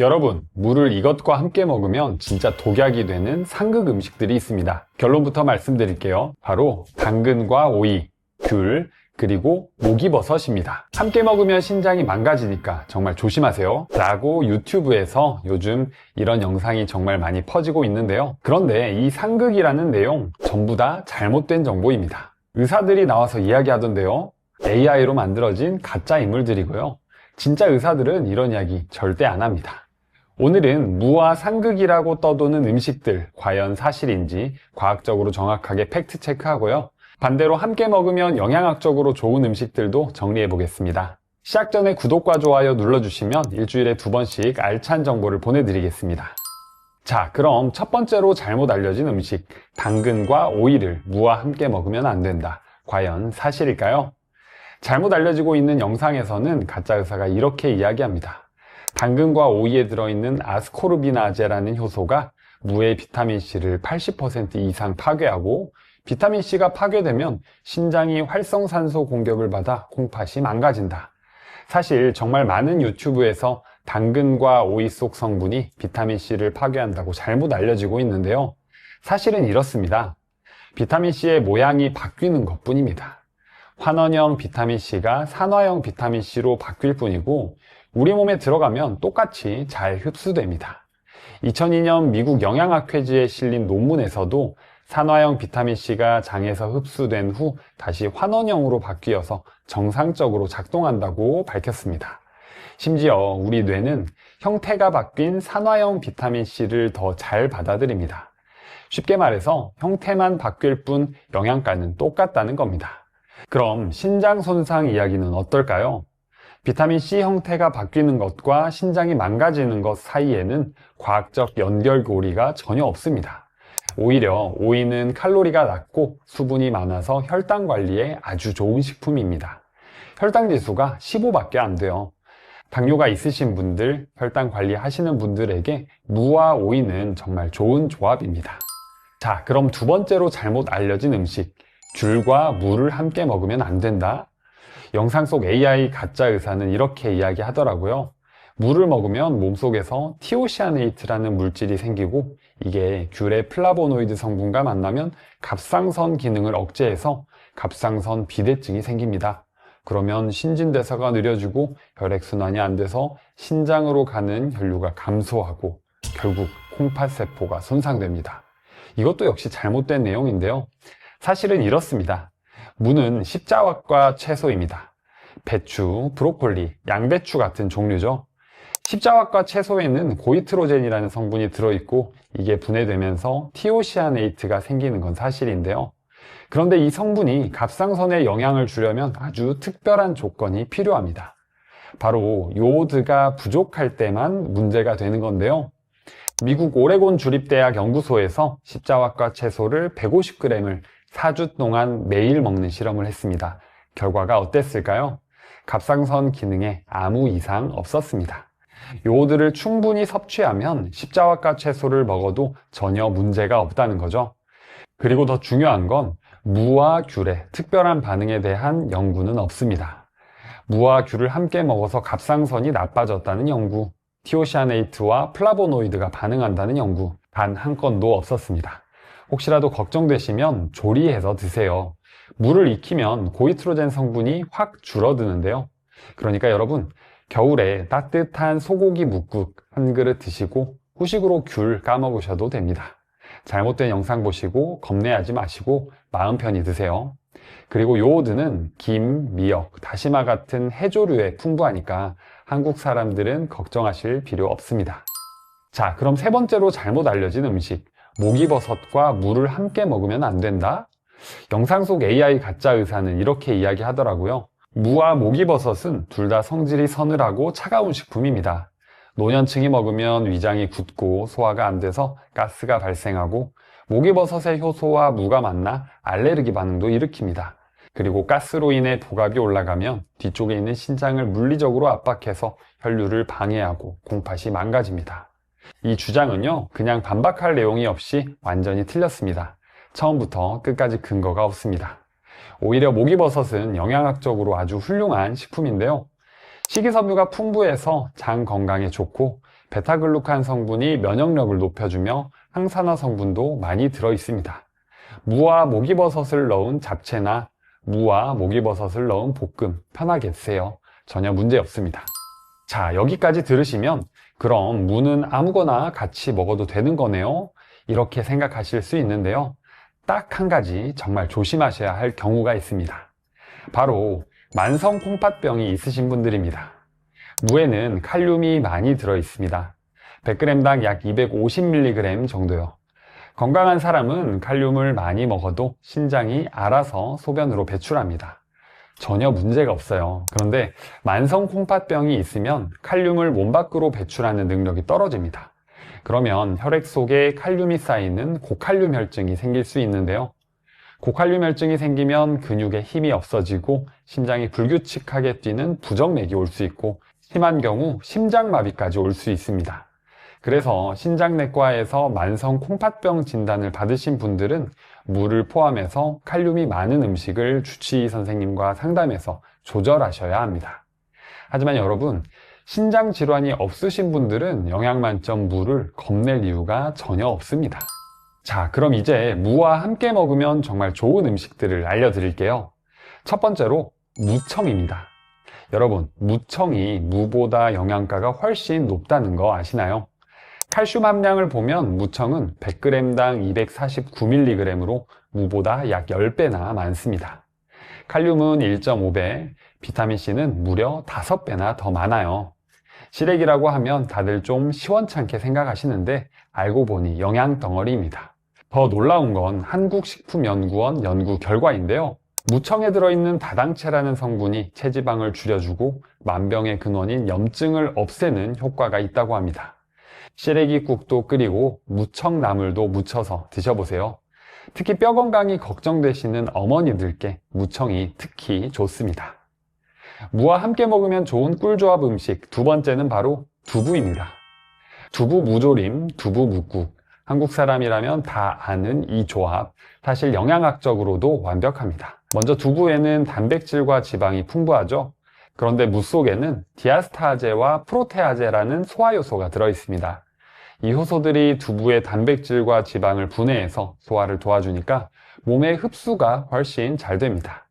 여러분, 물을 이것과 함께 먹으면 진짜 독약이 되는 상극 음식들이 있습니다. 결론부터 말씀드릴게요. 바로 당근과 오이, 귤, 그리고 목이버섯입니다. 함께 먹으면 신장이 망가지니까 정말 조심하세요 라고 유튜브에서 요즘 이런 영상이 정말 많이 퍼지고 있는데요. 그런데 이 상극이라는 내용 전부 다 잘못된 정보입니다. 의사들이 나와서 이야기하던데요. AI로 만들어진 가짜 인물들이고요. 진짜 의사들은 이런 이야기 절대 안 합니다. 오늘은 무와 상극이라고 떠도는 음식들 과연 사실인지 과학적으로 정확하게 팩트 체크하고요. 반대로 함께 먹으면 영양학적으로 좋은 음식들도 정리해 보겠습니다. 시작 전에 구독과 좋아요 눌러주시면 일주일에 2번씩 알찬 정보를 보내드리겠습니다. 자, 그럼 첫 번째로 잘못 알려진 음식 당근과 오이를 무와 함께 먹으면 안 된다. 과연 사실일까요? 잘못 알려지고 있는 영상에서는 가짜 의사가 이렇게 이야기합니다. 당근과 오이에 들어있는 아스코르비나제라는 효소가 무의 비타민C를 80% 이상 파괴하고 비타민C가 파괴되면 신장이 활성산소 공격을 받아 콩팥이 망가진다. 사실 정말 많은 유튜브에서 당근과 오이 속 성분이 비타민C를 파괴한다고 잘못 알려지고 있는데요. 사실은 이렇습니다. 비타민C의 모양이 바뀌는 것뿐입니다. 환원형 비타민C가 산화형 비타민C로 바뀔 뿐이고 우리 몸에 들어가면 똑같이 잘 흡수됩니다. 2002년 미국 영양학회지에 실린 논문에서도 산화형 비타민C가 장에서 흡수된 후 다시 환원형으로 바뀌어서 정상적으로 작동한다고 밝혔습니다. 심지어 우리 뇌는 형태가 바뀐 산화형 비타민C를 더 잘 받아들입니다. 쉽게 말해서 형태만 바뀔 뿐 영양가는 똑같다는 겁니다. 그럼 신장 손상 이야기는 어떨까요? 비타민C 형태가 바뀌는 것과 신장이 망가지는 것 사이에는 과학적 연결고리가 전혀 없습니다. 오히려 오이는 칼로리가 낮고 수분이 많아서 혈당 관리에 아주 좋은 식품입니다. 혈당 지수가 15밖에 안 돼요. 당뇨가 있으신 분들, 혈당 관리하시는 분들에게 무와 오이는 정말 좋은 조합입니다. 자, 그럼 두 번째로 잘못 알려진 음식 귤과 무를 함께 먹으면 안 된다? 영상 속 AI 가짜 의사는 이렇게 이야기하더라고요. 물을 먹으면 몸속에서 티오시아네이트라는 물질이 생기고 이게 귤의 플라보노이드 성분과 만나면 갑상선 기능을 억제해서 갑상선 비대증이 생깁니다. 그러면 신진대사가 느려지고 혈액순환이 안 돼서 신장으로 가는 혈류가 감소하고 결국 콩팥세포가 손상됩니다. 이것도 역시 잘못된 내용인데요. 사실은 이렇습니다. 무는 십자화과 채소입니다. 배추, 브로콜리, 양배추 같은 종류죠. 십자화과 채소에는 고이트로젠이라는 성분이 들어있고 이게 분해되면서 티오시아네이트가 생기는 건 사실인데요. 그런데 이 성분이 갑상선에 영향을 주려면 아주 특별한 조건이 필요합니다. 바로 요오드가 부족할 때만 문제가 되는 건데요. 미국 오레곤 주립대학 연구소에서 십자화과 채소를 150g을 4주 동안 매일 먹는 실험을 했습니다. 결과가 어땠을까요? 갑상선 기능에 아무 이상 없었습니다. 요오드를 충분히 섭취하면 십자화과 채소를 먹어도 전혀 문제가 없다는 거죠. 그리고 더 중요한 건 무와 귤의 특별한 반응에 대한 연구는 없습니다. 무와 귤을 함께 먹어서 갑상선이 나빠졌다는 연구, 티오시아네이트와 플라보노이드가 반응한다는 연구 단 한 건도 없었습니다. 혹시라도 걱정되시면 조리해서 드세요. 물을 익히면 고이트로젠 성분이 확 줄어드는데요. 그러니까 여러분, 겨울에 따뜻한 소고기 뭇국 한 그릇 드시고 후식으로 귤 까먹으셔도 됩니다. 잘못된 영상 보시고 겁내하지 마시고 마음 편히 드세요. 그리고 요오드는 김, 미역, 다시마 같은 해조류에 풍부하니까 한국 사람들은 걱정하실 필요 없습니다. 자, 그럼 세 번째로 잘못 알려진 음식 목이버섯과 무를 함께 먹으면 안 된다? 영상 속 AI 가짜 의사는 이렇게 이야기하더라고요. 무와 목이버섯은 둘 다 성질이 서늘하고 차가운 식품입니다. 노년층이 먹으면 위장이 굳고 소화가 안 돼서 가스가 발생하고 목이버섯의 효소와 무가 만나 알레르기 반응도 일으킵니다. 그리고 가스로 인해 복압이 올라가면 뒤쪽에 있는 신장을 물리적으로 압박해서 혈류를 방해하고 콩팥이 망가집니다. 이 주장은요, 그냥 반박할 내용이 없이 완전히 틀렸습니다. 처음부터 끝까지 근거가 없습니다. 오히려 목이버섯은 영양학적으로 아주 훌륭한 식품인데요. 식이섬유가 풍부해서 장 건강에 좋고 베타글루칸 성분이 면역력을 높여주며 항산화 성분도 많이 들어 있습니다. 무와 목이버섯을 넣은 잡채나 무와 목이버섯을 넣은 볶음 편하게 드세요. 전혀 문제 없습니다. 자, 여기까지 들으시면 그럼 무는 아무거나 같이 먹어도 되는 거네요? 이렇게 생각하실 수 있는데요. 딱 한 가지 정말 조심하셔야 할 경우가 있습니다. 바로 만성 콩팥병이 있으신 분들입니다. 무에는 칼륨이 많이 들어 있습니다. 100g당 약 250mg 정도요. 건강한 사람은 칼륨을 많이 먹어도 신장이 알아서 소변으로 배출합니다. 전혀 문제가 없어요. 그런데 만성 콩팥병이 있으면 칼륨을 몸 밖으로 배출하는 능력이 떨어집니다. 그러면 혈액 속에 칼륨이 쌓이는 고칼륨 혈증이 생길 수 있는데요. 고칼륨 혈증이 생기면 근육에 힘이 없어지고 심장이 불규칙하게 뛰는 부정맥이 올 수 있고 심한 경우 심장마비까지 올 수 있습니다. 그래서 신장내과에서 만성 콩팥병 진단을 받으신 분들은 무를 포함해서 칼륨이 많은 음식을 주치의 선생님과 상담해서 조절하셔야 합니다. 하지만 여러분, 신장 질환이 없으신 분들은 영양만점 무를 겁낼 이유가 전혀 없습니다. 자, 그럼 이제 무와 함께 먹으면 정말 좋은 음식들을 알려드릴게요. 첫 번째로 무청입니다. 여러분, 무청이 무보다 영양가가 훨씬 높다는 거 아시나요? 칼슘 함량을 보면 무청은 100g당 249mg으로 무보다 약 10배나 많습니다. 칼륨은 1.5배, 비타민C는 무려 5배나 더 많아요. 시래기라고 하면 다들 좀 시원찮게 생각하시는데 알고 보니 영양 덩어리입니다. 더 놀라운 건 한국식품연구원 연구 결과인데요. 무청에 들어있는 다당체라는 성분이 체지방을 줄여주고 만병의 근원인 염증을 없애는 효과가 있다고 합니다. 시래기국도 끓이고 무청나물도 무쳐서 드셔보세요. 특히 뼈 건강이 걱정되시는 어머니들께 무청이 특히 좋습니다. 무와 함께 먹으면 좋은 꿀조합 음식 두 번째는 바로 두부입니다. 두부 무조림, 두부 묵국. 한국 사람이라면 다 아는 이 조합, 사실 영양학적으로도 완벽합니다. 먼저 두부에는 단백질과 지방이 풍부하죠. 그런데 무 속에는 디아스타제와 프로테아제라는 소화효소가 들어있습니다. 이 효소들이 두부의 단백질과 지방을 분해해서 소화를 도와주니까 몸의 흡수가 훨씬 잘 됩니다.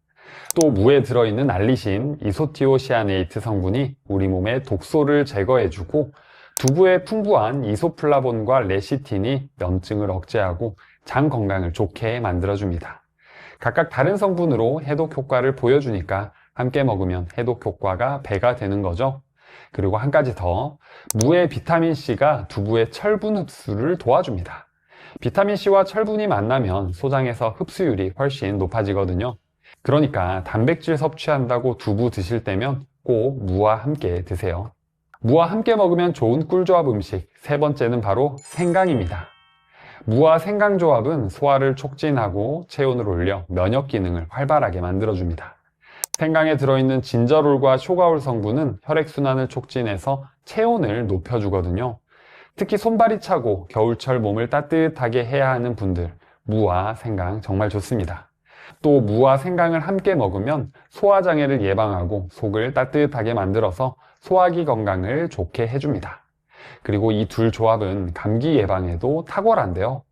또 무에 들어있는 알리신, 이소티오시아네이트 성분이 우리 몸의 독소를 제거해주고 두부에 풍부한 이소플라본과 레시틴이 염증을 억제하고 장 건강을 좋게 만들어줍니다. 각각 다른 성분으로 해독 효과를 보여주니까 함께 먹으면 해독 효과가 배가 되는 거죠. 그리고 한 가지 더, 무의 비타민C가 두부의 철분 흡수를 도와줍니다. 비타민C와 철분이 만나면 소장에서 흡수율이 훨씬 높아지거든요. 그러니까 단백질 섭취한다고 두부 드실 때면 꼭 무와 함께 드세요. 무와 함께 먹으면 좋은 꿀조합 음식 세 번째는 바로 생강입니다. 무와 생강 조합은 소화를 촉진하고 체온을 올려 면역 기능을 활발하게 만들어줍니다. 생강에 들어있는 진저롤과 쇼가올 성분은 혈액순환을 촉진해서 체온을 높여주거든요. 특히 손발이 차고 겨울철 몸을 따뜻하게 해야 하는 분들, 무와 생강 정말 좋습니다. 또 무와 생강을 함께 먹으면 소화장애를 예방하고 속을 따뜻하게 만들어서 소화기 건강을 좋게 해줍니다. 그리고 이 둘 조합은 감기 예방에도 탁월한데요.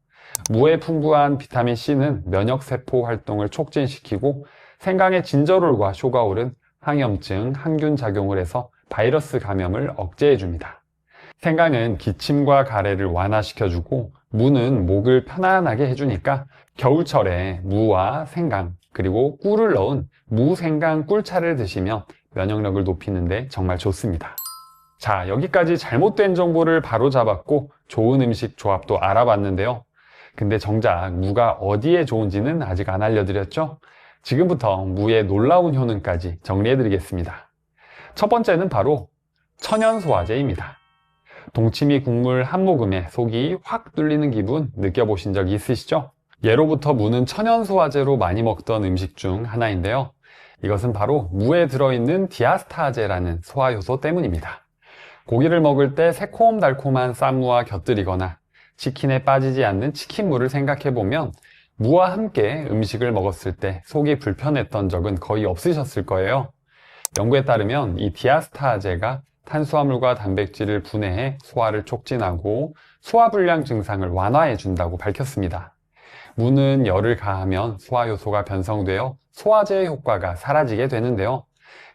무에 풍부한 비타민C는 면역세포 활동을 촉진시키고 생강의 진저롤과 쇼가올은 항염증, 항균 작용을 해서 바이러스 감염을 억제해줍니다. 생강은 기침과 가래를 완화시켜주고 무는 목을 편안하게 해주니까 겨울철에 무와 생강 그리고 꿀을 넣은 무생강 꿀차를 드시면 면역력을 높이는데 정말 좋습니다. 자, 여기까지 잘못된 정보를 바로잡았고 좋은 음식 조합도 알아봤는데요. 근데 정작 무가 어디에 좋은지는 아직 안 알려드렸죠? 지금부터 무의 놀라운 효능까지 정리해드리겠습니다. 첫 번째는 바로 천연소화제입니다. 동치미 국물 한 모금에 속이 확 뚫리는 기분 느껴보신 적 있으시죠? 예로부터 무는 천연소화제로 많이 먹던 음식 중 하나인데요. 이것은 바로 무에 들어있는 디아스타제라는 소화효소 때문입니다. 고기를 먹을 때 새콤달콤한 쌈무와 곁들이거나 치킨에 빠지지 않는 치킨무를 생각해보면 무와 함께 음식을 먹었을 때 속이 불편했던 적은 거의 없으셨을 거예요. 연구에 따르면 이 디아스타제가 탄수화물과 단백질을 분해해 소화를 촉진하고 소화불량 증상을 완화해 준다고 밝혔습니다. 무는 열을 가하면 소화효소가 변성되어 소화제의 효과가 사라지게 되는데요.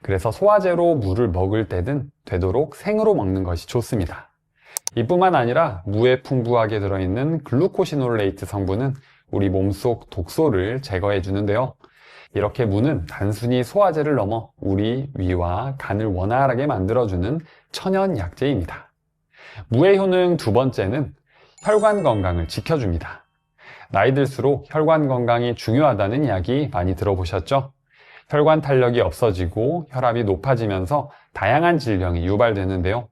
그래서 소화제로 무를 먹을 때든 되도록 생으로 먹는 것이 좋습니다. 이뿐만 아니라 무에 풍부하게 들어있는 글루코시놀레이트 성분은 우리 몸속 독소를 제거해 주는데요. 이렇게 무는 단순히 소화제를 넘어 우리 위와 간을 원활하게 만들어주는 천연 약재입니다. 무의 효능 두 번째는 혈관 건강을 지켜줍니다. 나이 들수록 혈관 건강이 중요하다는 이야기 많이 들어보셨죠? 혈관 탄력이 없어지고 혈압이 높아지면서 다양한 질병이 유발되는데요.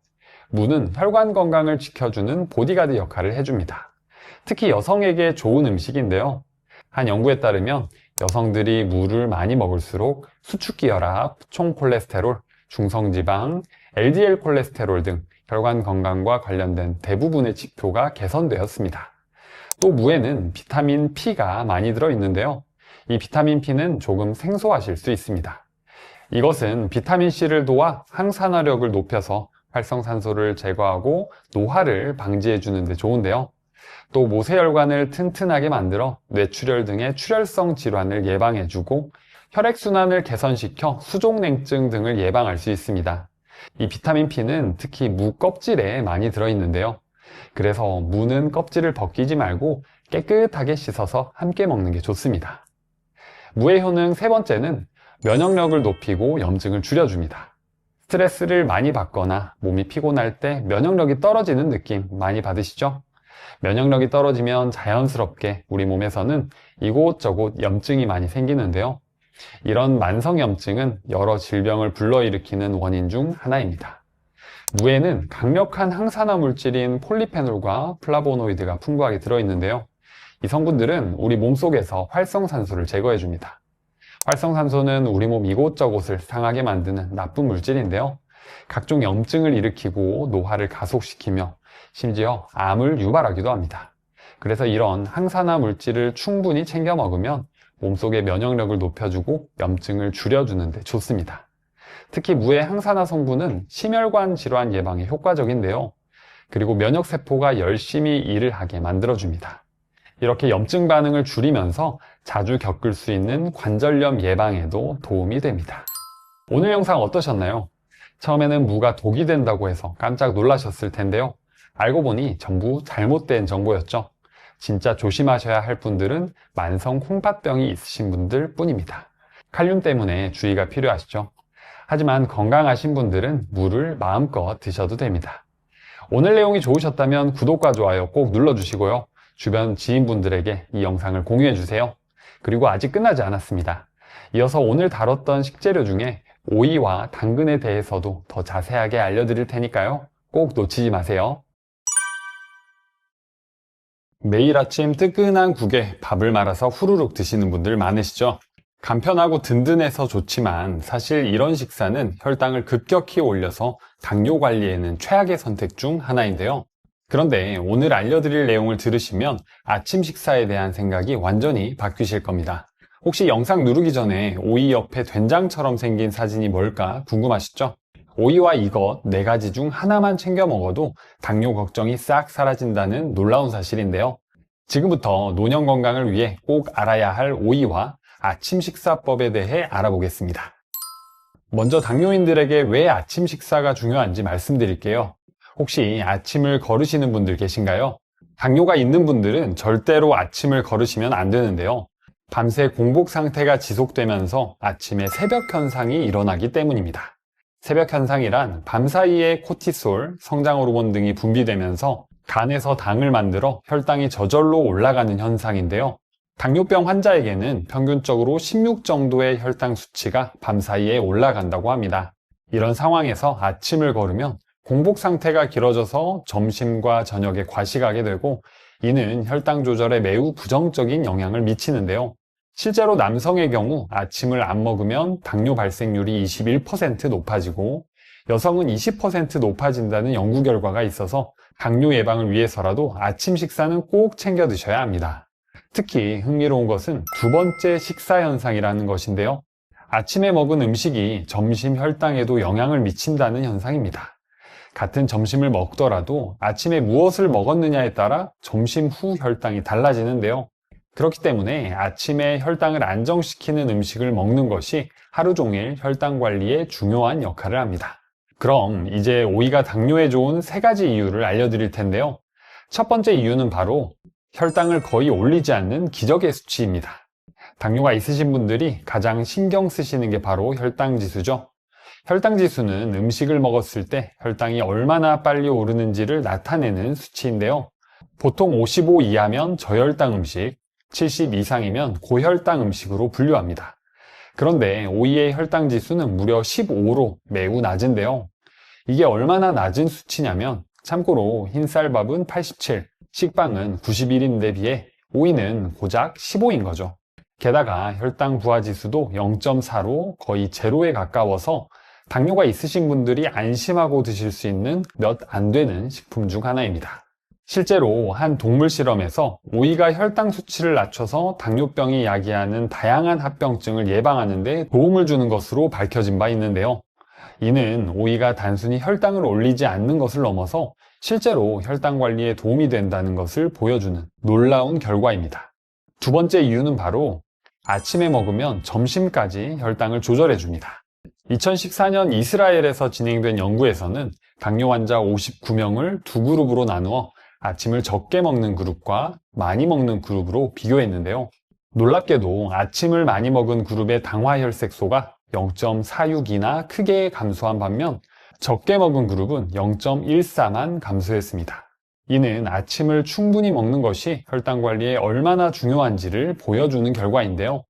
무는 혈관 건강을 지켜주는 보디가드 역할을 해줍니다. 특히 여성에게 좋은 음식인데요. 한 연구에 따르면 여성들이 무를 많이 먹을수록 수축기혈압, 총콜레스테롤, 중성지방, LDL 콜레스테롤 등 혈관 건강과 관련된 대부분의 지표가 개선되었습니다. 또 무에는 비타민 P가 많이 들어있는데요. 이 비타민 P는 조금 생소하실 수 있습니다. 이것은 비타민 C를 도와 항산화력을 높여서 활성산소를 제거하고 노화를 방지해 주는데 좋은데요. 또 모세혈관을 튼튼하게 만들어 뇌출혈 등의 출혈성 질환을 예방해주고 혈액순환을 개선시켜 수족냉증 등을 예방할 수 있습니다. 이 비타민 P는 특히 무 껍질에 많이 들어있는데요. 그래서 무는 껍질을 벗기지 말고 깨끗하게 씻어서 함께 먹는 게 좋습니다. 무의 효능 세 번째는 면역력을 높이고 염증을 줄여줍니다. 스트레스를 많이 받거나 몸이 피곤할 때 면역력이 떨어지는 느낌 많이 받으시죠? 면역력이 떨어지면 자연스럽게 우리 몸에서는 이곳저곳 염증이 많이 생기는데요. 이런 만성염증은 여러 질병을 불러일으키는 원인 중 하나입니다. 무에는 강력한 항산화 물질인 폴리페놀과 플라보노이드가 풍부하게 들어있는데요. 이 성분들은 우리 몸속에서 활성산소를 제거해줍니다. 활성산소는 우리 몸 이곳저곳을 상하게 만드는 나쁜 물질인데요. 각종 염증을 일으키고 노화를 가속시키며 심지어 암을 유발하기도 합니다. 그래서 이런 항산화 물질을 충분히 챙겨 먹으면 몸속의 면역력을 높여주고 염증을 줄여주는 데 좋습니다. 특히 무의 항산화 성분은 심혈관 질환 예방에 효과적인데요. 그리고 면역세포가 열심히 일을 하게 만들어줍니다. 이렇게 염증 반응을 줄이면서 자주 겪을 수 있는 관절염 예방에도 도움이 됩니다. 오늘 영상 어떠셨나요? 처음에는 무가 독이 된다고 해서 깜짝 놀라셨을 텐데요. 알고 보니 전부 잘못된 정보였죠. 진짜 조심하셔야 할 분들은 만성 콩팥병이 있으신 분들 뿐입니다. 칼륨 때문에 주의가 필요하시죠. 하지만 건강하신 분들은 무를 마음껏 드셔도 됩니다. 오늘 내용이 좋으셨다면 구독과 좋아요 꼭 눌러주시고요. 주변 지인분들에게 이 영상을 공유해주세요. 그리고 아직 끝나지 않았습니다. 이어서 오늘 다뤘던 식재료 중에 오이와 당근에 대해서도 더 자세하게 알려드릴 테니까요. 꼭 놓치지 마세요. 매일 아침 뜨끈한 국에 밥을 말아서 후루룩 드시는 분들 많으시죠? 간편하고 든든해서 좋지만 사실 이런 식사는 혈당을 급격히 올려서 당뇨 관리에는 최악의 선택 중 하나인데요. 그런데 오늘 알려드릴 내용을 들으시면 아침 식사에 대한 생각이 완전히 바뀌실 겁니다. 혹시 영상 누르기 전에 오이 옆에 된장처럼 생긴 사진이 뭘까 궁금하시죠? 오이와 이것 4가지 중 하나만 챙겨 먹어도 당뇨 걱정이 싹 사라진다는 놀라운 사실인데요. 지금부터 노년 건강을 위해 꼭 알아야 할 오이와 아침 식사법에 대해 알아보겠습니다. 먼저 당뇨인들에게 왜 아침 식사가 중요한지 말씀드릴게요. 혹시 아침을 거르시는 분들 계신가요? 당뇨가 있는 분들은 절대로 아침을 거르시면 안 되는데요. 밤새 공복 상태가 지속되면서 아침에 새벽 현상이 일어나기 때문입니다. 새벽 현상이란 밤사이에 코티솔, 성장 호르몬 등이 분비되면서 간에서 당을 만들어 혈당이 저절로 올라가는 현상인데요. 당뇨병 환자에게는 평균적으로 16 정도의 혈당 수치가 밤사이에 올라간다고 합니다. 이런 상황에서 아침을 거르면 공복 상태가 길어져서 점심과 저녁에 과식하게 되고 이는 혈당 조절에 매우 부정적인 영향을 미치는데요. 실제로 남성의 경우 아침을 안 먹으면 당뇨 발생률이 21% 높아지고 여성은 20% 높아진다는 연구 결과가 있어서 당뇨 예방을 위해서라도 아침 식사는 꼭 챙겨 드셔야 합니다. 특히 흥미로운 것은 두 번째 식사 현상이라는 것인데요. 아침에 먹은 음식이 점심 혈당에도 영향을 미친다는 현상입니다. 같은 점심을 먹더라도 아침에 무엇을 먹었느냐에 따라 점심 후 혈당이 달라지는데요. 그렇기 때문에 아침에 혈당을 안정시키는 음식을 먹는 것이 하루 종일 혈당 관리에 중요한 역할을 합니다. 그럼 이제 오이가 당뇨에 좋은 3가지 이유를 알려드릴 텐데요. 첫 번째 이유는 바로 혈당을 거의 올리지 않는 기적의 수치입니다. 당뇨가 있으신 분들이 가장 신경 쓰시는 게 바로 혈당 지수죠. 혈당 지수는 음식을 먹었을 때 혈당이 얼마나 빨리 오르는지를 나타내는 수치인데요. 보통 55 이하면 저혈당 음식, 70 이상이면 고혈당 음식으로 분류합니다. 그런데 오이의 혈당 지수는 무려 15로 매우 낮은데요. 이게 얼마나 낮은 수치냐면 참고로 흰쌀밥은 87, 식빵은 91인데 비해 오이는 고작 15인 거죠. 게다가 혈당 부하 지수도 0.4로 거의 제로에 가까워서 당뇨가 있으신 분들이 안심하고 드실 수 있는 몇 안 되는 식품 중 하나입니다. 실제로 한 동물 실험에서 오이가 혈당 수치를 낮춰서 당뇨병이 야기하는 다양한 합병증을 예방하는 데 도움을 주는 것으로 밝혀진 바 있는데요. 이는 오이가 단순히 혈당을 올리지 않는 것을 넘어서 실제로 혈당 관리에 도움이 된다는 것을 보여주는 놀라운 결과입니다. 두 번째 이유는 바로 아침에 먹으면 점심까지 혈당을 조절해 줍니다. 2014년 이스라엘에서 진행된 연구에서는 당뇨 환자 59명을 두 그룹으로 나누어 아침을 적게 먹는 그룹과 많이 먹는 그룹으로 비교했는데요. 놀랍게도 아침을 많이 먹은 그룹의 당화혈색소가 0.46이나 크게 감소한 반면 적게 먹은 그룹은 0.14만 감소했습니다. 이는 아침을 충분히 먹는 것이 혈당 관리에 얼마나 중요한지를 보여주는 결과인데요.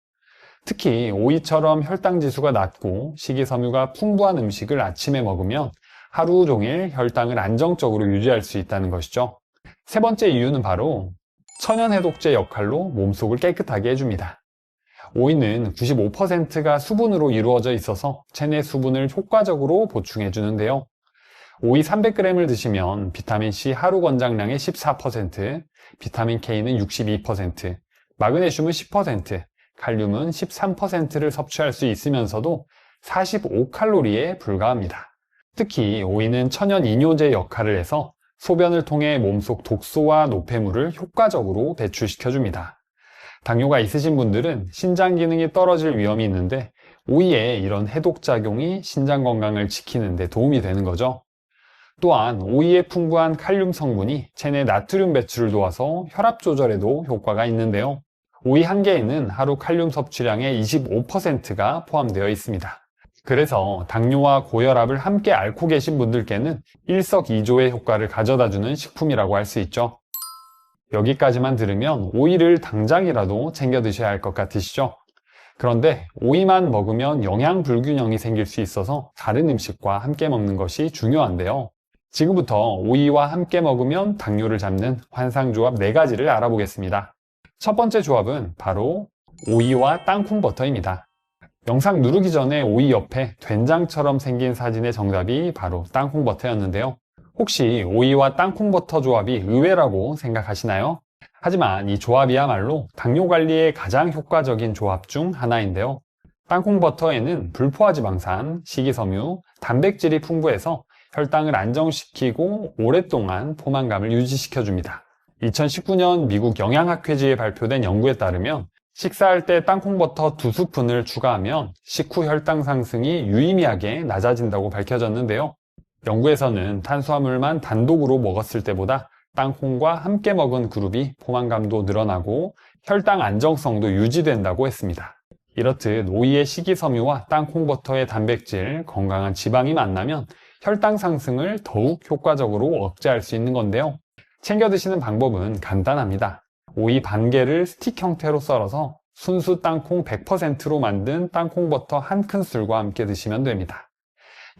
특히 오이처럼 혈당 지수가 낮고 식이섬유가 풍부한 음식을 아침에 먹으면 하루 종일 혈당을 안정적으로 유지할 수 있다는 것이죠. 세 번째 이유는 바로 천연 해독제 역할로 몸속을 깨끗하게 해줍니다. 오이는 95%가 수분으로 이루어져 있어서 체내 수분을 효과적으로 보충해 주는데요. 오이 300g을 드시면 비타민C 하루 권장량의 14%, 비타민 K는 62%, 마그네슘은 10%, 칼륨은 13%를 섭취할 수 있으면서도 45칼로리에 불과합니다. 특히 오이는 천연 이뇨제 역할을 해서 소변을 통해 몸속 독소와 노폐물을 효과적으로 배출시켜줍니다. 당뇨가 있으신 분들은 신장 기능이 떨어질 위험이 있는데 오이의 이런 해독작용이 신장 건강을 지키는 데 도움이 되는 거죠. 또한 오이에 풍부한 칼륨 성분이 체내 나트륨 배출을 도와서 혈압 조절에도 효과가 있는데요. 오이 한 개에는 하루 칼륨 섭취량의 25%가 포함되어 있습니다. 그래서 당뇨와 고혈압을 함께 앓고 계신 분들께는 일석이조의 효과를 가져다주는 식품이라고 할 수 있죠. 여기까지만 들으면 오이를 당장이라도 챙겨 드셔야 할 것 같으시죠? 그런데 오이만 먹으면 영양 불균형이 생길 수 있어서 다른 음식과 함께 먹는 것이 중요한데요. 지금부터 오이와 함께 먹으면 당뇨를 잡는 환상조합 4가지를 알아보겠습니다. 첫 번째 조합은 바로 오이와 땅콩버터입니다. 영상 누르기 전에 오이 옆에 된장처럼 생긴 사진의 정답이 바로 땅콩버터였는데요. 혹시 오이와 땅콩버터 조합이 의외라고 생각하시나요? 하지만 이 조합이야말로 당뇨 관리에 가장 효과적인 조합 중 하나인데요. 땅콩버터에는 불포화지방산, 식이섬유, 단백질이 풍부해서 혈당을 안정시키고 오랫동안 포만감을 유지시켜줍니다. 2019년 미국 영양학회지에 발표된 연구에 따르면 식사할 때 땅콩버터 2스푼을 추가하면 식후 혈당 상승이 유의미하게 낮아진다고 밝혀졌는데요. 연구에서는 탄수화물만 단독으로 먹었을 때보다 땅콩과 함께 먹은 그룹이 포만감도 늘어나고 혈당 안정성도 유지된다고 했습니다. 이렇듯 오이의 식이섬유와 땅콩버터의 단백질, 건강한 지방이 만나면 혈당 상승을 더욱 효과적으로 억제할 수 있는 건데요. 챙겨 드시는 방법은 간단합니다. 오이 반 개를 스틱 형태로 썰어서 순수 땅콩 100%로 만든 땅콩버터 한 큰술과 함께 드시면 됩니다.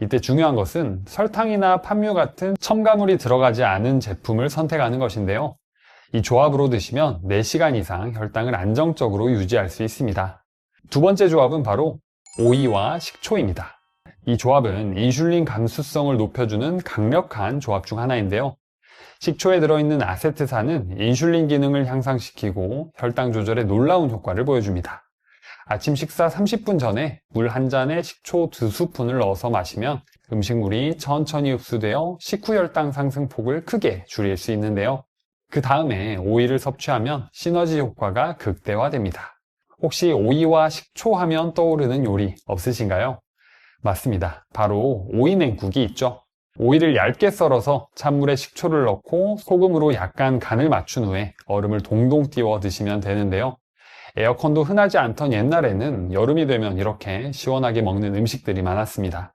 이때 중요한 것은 설탕이나 판유 같은 첨가물이 들어가지 않은 제품을 선택하는 것인데요. 이 조합으로 드시면 4시간 이상 혈당을 안정적으로 유지할 수 있습니다. 두 번째 조합은 바로 오이와 식초입니다. 이 조합은 인슐린 감수성을 높여주는 강력한 조합 중 하나인데요. 식초에 들어있는 아세트산은 인슐린 기능을 향상시키고 혈당 조절에 놀라운 효과를 보여줍니다. 아침 식사 30분 전에 물 한 잔에 식초 2스푼을 넣어서 마시면 음식물이 천천히 흡수되어 식후 혈당 상승폭을 크게 줄일 수 있는데요. 그 다음에 오이를 섭취하면 시너지 효과가 극대화됩니다. 혹시 오이와 식초 하면 떠오르는 요리 없으신가요? 맞습니다. 바로 오이 냉국이 있죠. 오이를 얇게 썰어서 찬물에 식초를 넣고 소금으로 약간 간을 맞춘 후에 얼음을 동동 띄워 드시면 되는데요. 에어컨도 흔하지 않던 옛날에는 여름이 되면 이렇게 시원하게 먹는 음식들이 많았습니다.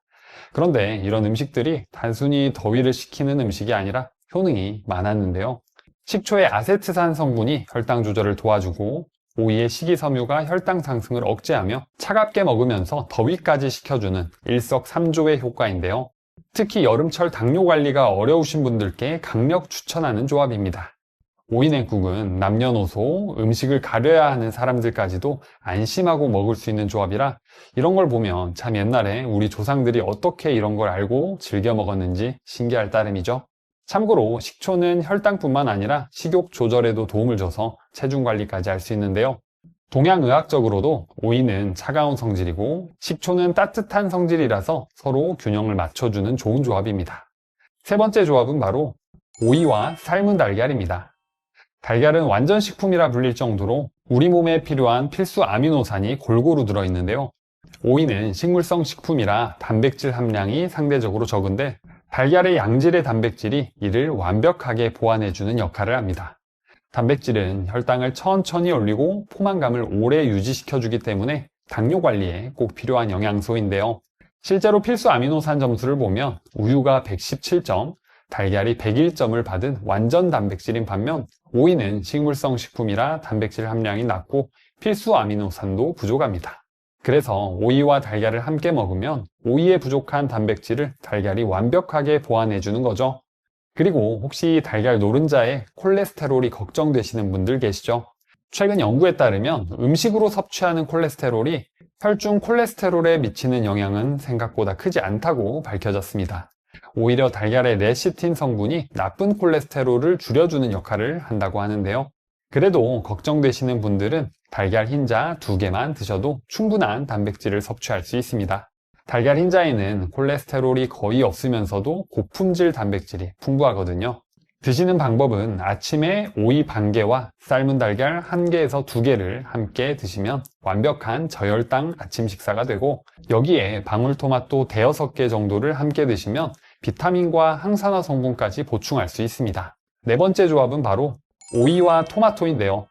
그런데 이런 음식들이 단순히 더위를 식히는 음식이 아니라 효능이 많았는데요. 식초의 아세트산 성분이 혈당 조절을 도와주고 오이의 식이섬유가 혈당 상승을 억제하며 차갑게 먹으면서 더위까지 식혀주는 일석삼조의 효과인데요. 특히 여름철 당뇨 관리가 어려우신 분들께 강력 추천하는 조합입니다. 오이 냉국은 남녀노소, 음식을 가려야 하는 사람들까지도 안심하고 먹을 수 있는 조합이라 이런 걸 보면 참 옛날에 우리 조상들이 어떻게 이런 걸 알고 즐겨 먹었는지 신기할 따름이죠. 참고로 식초는 혈당뿐만 아니라 식욕 조절에도 도움을 줘서 체중 관리까지 할 수 있는데요. 동양의학적으로도 오이는 차가운 성질이고 식초는 따뜻한 성질이라서 서로 균형을 맞춰주는 좋은 조합입니다. 세 번째 조합은 바로 오이와 삶은 달걀입니다. 달걀은 완전 식품이라 불릴 정도로 우리 몸에 필요한 필수 아미노산이 골고루 들어있는데요. 오이는 식물성 식품이라 단백질 함량이 상대적으로 적은데 달걀의 양질의 단백질이 이를 완벽하게 보완해주는 역할을 합니다. 단백질은 혈당을 천천히 올리고 포만감을 오래 유지시켜주기 때문에 당뇨 관리에 꼭 필요한 영양소인데요. 실제로 필수 아미노산 점수를 보면 우유가 117점, 달걀이 101점을 받은 완전 단백질인 반면 오이는 식물성 식품이라 단백질 함량이 낮고 필수 아미노산도 부족합니다. 그래서 오이와 달걀을 함께 먹으면 오이에 부족한 단백질을 달걀이 완벽하게 보완해주는 거죠. 그리고 혹시 달걀 노른자에 콜레스테롤이 걱정되시는 분들 계시죠? 최근 연구에 따르면 음식으로 섭취하는 콜레스테롤이 혈중 콜레스테롤에 미치는 영향은 생각보다 크지 않다고 밝혀졌습니다. 오히려 달걀의 레시틴 성분이 나쁜 콜레스테롤을 줄여주는 역할을 한다고 하는데요. 그래도 걱정되시는 분들은 달걀 흰자 2개만 드셔도 충분한 단백질을 섭취할 수 있습니다. 달걀 흰자에는 콜레스테롤이 거의 없으면서도 고품질 단백질이 풍부하거든요. 드시는 방법은 아침에 오이 반 개와 삶은 달걀 1개에서 2개를 함께 드시면 완벽한 저혈당 아침 식사가 되고 여기에 방울토마토 5-6개 정도를 함께 드시면 비타민과 항산화 성분까지 보충할 수 있습니다. 네 번째 조합은 바로 오이와 토마토인데요.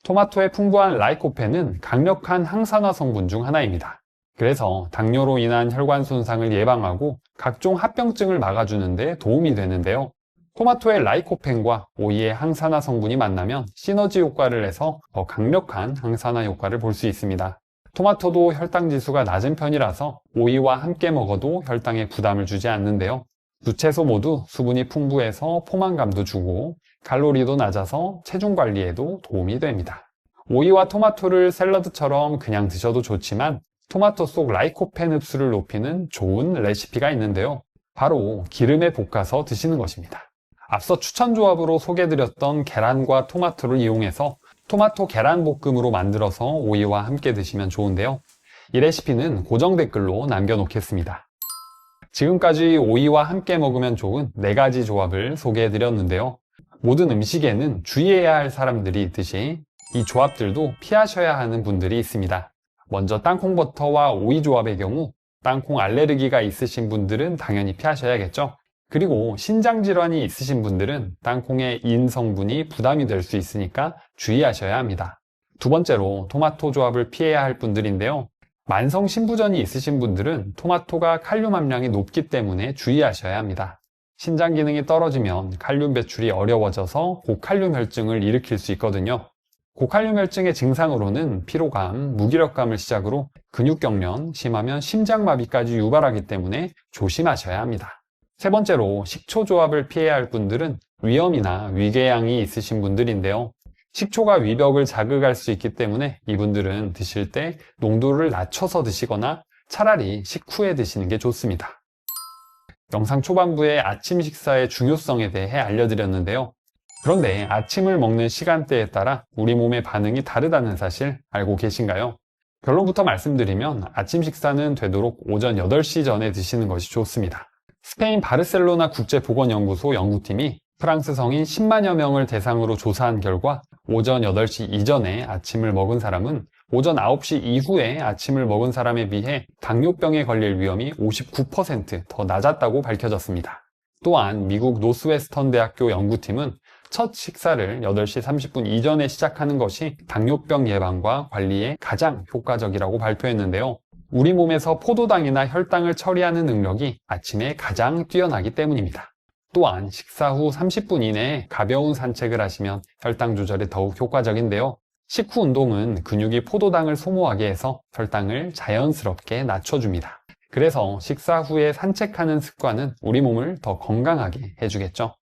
토마토의 풍부한 라이코펜은 강력한 항산화 성분 중 하나입니다. 그래서 당뇨로 인한 혈관 손상을 예방하고 각종 합병증을 막아주는 데 도움이 되는데요. 토마토의 라이코펜과 오이의 항산화 성분이 만나면 시너지 효과를 내서 더 강력한 항산화 효과를 볼 수 있습니다. 토마토도 혈당 지수가 낮은 편이라서 오이와 함께 먹어도 혈당에 부담을 주지 않는데요. 두 채소 모두 수분이 풍부해서 포만감도 주고 칼로리도 낮아서 체중 관리에도 도움이 됩니다. 오이와 토마토를 샐러드처럼 그냥 드셔도 좋지만 토마토 속 라이코펜 흡수를 높이는 좋은 레시피가 있는데요. 바로 기름에 볶아서 드시는 것입니다. 앞서 추천 조합으로 소개해드렸던 계란과 토마토를 이용해서 토마토 계란 볶음으로 만들어서 오이와 함께 드시면 좋은데요. 이 레시피는 고정 댓글로 남겨놓겠습니다. 지금까지 오이와 함께 먹으면 좋은 4가지 조합을 소개해드렸는데요. 모든 음식에는 주의해야 할 사람들이 있듯이 이 조합들도 피하셔야 하는 분들이 있습니다. 먼저 땅콩버터와 오이 조합의 경우 땅콩 알레르기가 있으신 분들은 당연히 피하셔야겠죠. 그리고 신장질환이 있으신 분들은 땅콩의 인 성분이 부담이 될 수 있으니까 주의하셔야 합니다. 두 번째로 토마토 조합을 피해야 할 분들인데요. 만성 신부전이 있으신 분들은 토마토가 칼륨 함량이 높기 때문에 주의하셔야 합니다. 신장 기능이 떨어지면 칼륨 배출이 어려워져서 고칼륨 혈증을 일으킬 수 있거든요. 고칼륨 혈증의 증상으로는 피로감, 무기력감을 시작으로 근육경련, 심하면 심장마비까지 유발하기 때문에 조심하셔야 합니다. 세 번째로 식초 조합을 피해야 할 분들은 위염이나 위궤양이 있으신 분들인데요. 식초가 위벽을 자극할 수 있기 때문에 이분들은 드실 때 농도를 낮춰서 드시거나 차라리 식후에 드시는 게 좋습니다. 영상 초반부에 아침 식사의 중요성에 대해 알려드렸는데요. 그런데 아침을 먹는 시간대에 따라 우리 몸의 반응이 다르다는 사실 알고 계신가요? 결론부터 말씀드리면 아침 식사는 되도록 오전 8시 전에 드시는 것이 좋습니다. 스페인 바르셀로나 국제보건연구소 연구팀이 프랑스 성인 10만여 명을 대상으로 조사한 결과 오전 8시 이전에 아침을 먹은 사람은 오전 9시 이후에 아침을 먹은 사람에 비해 당뇨병에 걸릴 위험이 59% 더 낮았다고 밝혀졌습니다. 또한 미국 노스웨스턴 대학교 연구팀은 첫 식사를 8시 30분 이전에 시작하는 것이 당뇨병 예방과 관리에 가장 효과적이라고 발표했는데요. 우리 몸에서 포도당이나 혈당을 처리하는 능력이 아침에 가장 뛰어나기 때문입니다. 또한 식사 후 30분 이내에 가벼운 산책을 하시면 혈당 조절에 더욱 효과적인데요. 식후 운동은 근육이 포도당을 소모하게 해서 혈당을 자연스럽게 낮춰줍니다. 그래서 식사 후에 산책하는 습관은 우리 몸을 더 건강하게 해주겠죠.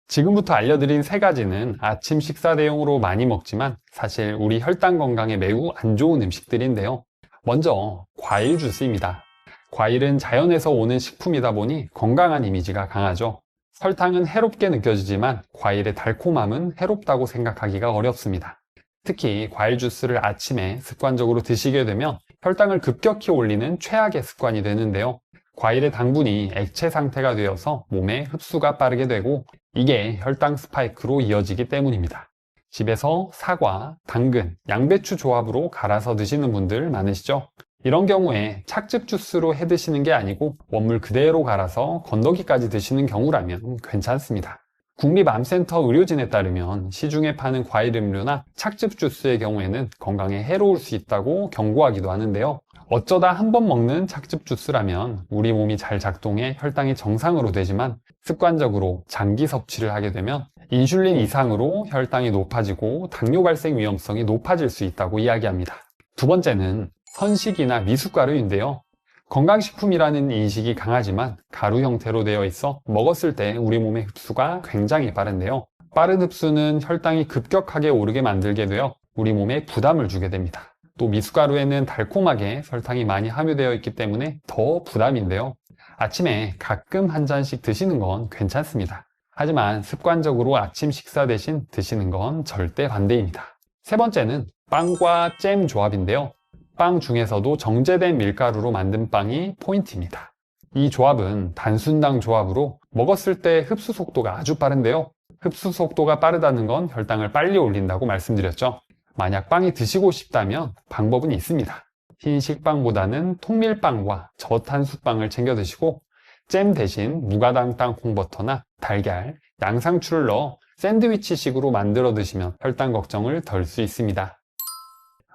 지금부터 알려드린 3가지는 아침 식사 대용으로 많이 먹지만 사실 우리 혈당 건강에 매우 안 좋은 음식들인데요. 먼저 과일 주스입니다. 과일은 자연에서 오는 식품이다 보니 건강한 이미지가 강하죠. 설탕은 해롭게 느껴지지만 과일의 달콤함은 해롭다고 생각하기가 어렵습니다. 특히 과일 주스를 아침에 습관적으로 드시게 되면 혈당을 급격히 올리는 최악의 습관이 되는데요. 과일의 당분이 액체 상태가 되어서 몸에 흡수가 빠르게 되고 이게 혈당 스파이크로 이어지기 때문입니다. 집에서 사과, 당근, 양배추 조합으로 갈아서 드시는 분들 많으시죠? 이런 경우에 착즙 주스로 해 드시는 게 아니고 원물 그대로 갈아서 건더기까지 드시는 경우라면 괜찮습니다. 국립암센터 의료진에 따르면 시중에 파는 과일 음료나 착즙 주스의 경우에는 건강에 해로울 수 있다고 경고하기도 하는데요. 어쩌다 한 번 먹는 착즙 주스라면 우리 몸이 잘 작동해 혈당이 정상으로 되지만 습관적으로 장기 섭취를 하게 되면 인슐린 이상으로 혈당이 높아지고 당뇨 발생 위험성이 높아질 수 있다고 이야기합니다. 두 번째는 선식이나 미숫가루인데요. 건강식품이라는 인식이 강하지만 가루 형태로 되어 있어 먹었을 때 우리 몸의 흡수가 굉장히 빠른데요. 빠른 흡수는 혈당이 급격하게 오르게 만들게 되어 우리 몸에 부담을 주게 됩니다. 또 미숫가루에는 달콤하게 설탕이 많이 함유되어 있기 때문에 더 부담인데요. 아침에 가끔 한 잔씩 드시는 건 괜찮습니다. 하지만 습관적으로 아침 식사 대신 드시는 건 절대 반대입니다. 세 번째는 빵과 잼 조합인데요. 빵 중에서도 정제된 밀가루로 만든 빵이 포인트입니다. 이 조합은 단순당 조합으로 먹었을 때 흡수 속도가 아주 빠른데요. 흡수 속도가 빠르다는 건 혈당을 빨리 올린다고 말씀드렸죠. 만약 빵이 드시고 싶다면 방법은 있습니다. 흰 식빵보다는 통밀빵과 저탄수빵을 챙겨 드시고 잼 대신 무가당 땅콩버터나 달걀, 양상추를 넣어 샌드위치식으로 만들어 드시면 혈당 걱정을 덜 수 있습니다.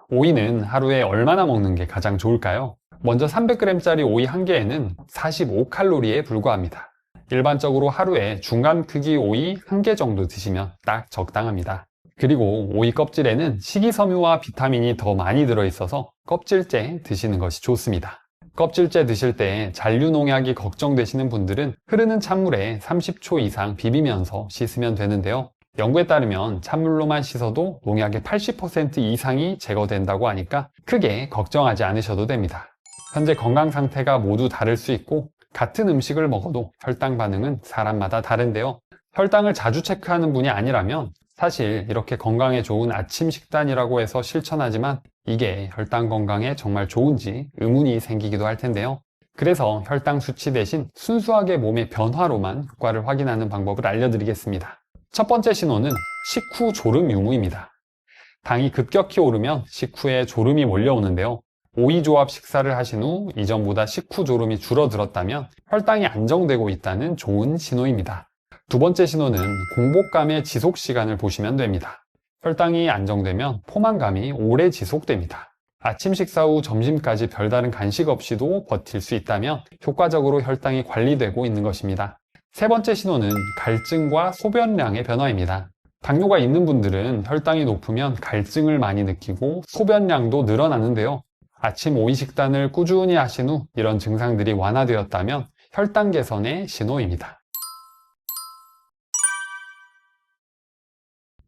오이는 하루에 얼마나 먹는 게 가장 좋을까요? 먼저 300g짜리 오이 한 개에는 45칼로리에 불과합니다. 일반적으로 하루에 중간 크기 오이 1개 정도 드시면 딱 적당합니다. 그리고 오이 껍질에는 식이섬유와 비타민이 더 많이 들어있어서 껍질째 드시는 것이 좋습니다. 껍질째 드실 때 잔류농약이 걱정되시는 분들은 흐르는 찬물에 30초 이상 비비면서 씻으면 되는데요. 연구에 따르면 찬물로만 씻어도 농약의 80% 이상이 제거된다고 하니까 크게 걱정하지 않으셔도 됩니다. 현재 건강 상태가 모두 다를 수 있고 같은 음식을 먹어도 혈당 반응은 사람마다 다른데요. 혈당을 자주 체크하는 분이 아니라면 사실 이렇게 건강에 좋은 아침 식단이라고 해서 실천하지만 이게 혈당 건강에 정말 좋은지 의문이 생기기도 할 텐데요. 그래서 혈당 수치 대신 순수하게 몸의 변화로만 효과를 확인하는 방법을 알려드리겠습니다. 첫 번째 신호는 식후 졸음 유무입니다. 당이 급격히 오르면 식후에 졸음이 몰려오는데요. 오이 조합 식사를 하신 후 이전보다 식후 졸음이 줄어들었다면 혈당이 안정되고 있다는 좋은 신호입니다. 두 번째 신호는 공복감의 지속 시간을 보시면 됩니다. 혈당이 안정되면 포만감이 오래 지속됩니다. 아침 식사 후 점심까지 별다른 간식 없이도 버틸 수 있다면 효과적으로 혈당이 관리되고 있는 것입니다. 세 번째 신호는 갈증과 소변량의 변화입니다. 당뇨가 있는 분들은 혈당이 높으면 갈증을 많이 느끼고 소변량도 늘어나는데요. 아침 오이 식단을 꾸준히 하신 후 이런 증상들이 완화되었다면 혈당 개선의 신호입니다.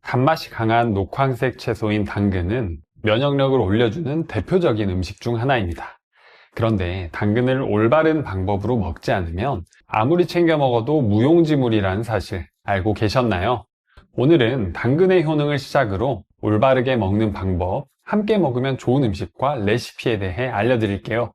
단맛이 강한 녹황색 채소인 당근은 면역력을 올려주는 대표적인 음식 중 하나입니다. 그런데 당근을 올바른 방법으로 먹지 않으면 아무리 챙겨 먹어도 무용지물이라는 사실 알고 계셨나요? 오늘은 당근의 효능을 시작으로 올바르게 먹는 방법, 함께 먹으면 좋은 음식과 레시피에 대해 알려드릴게요.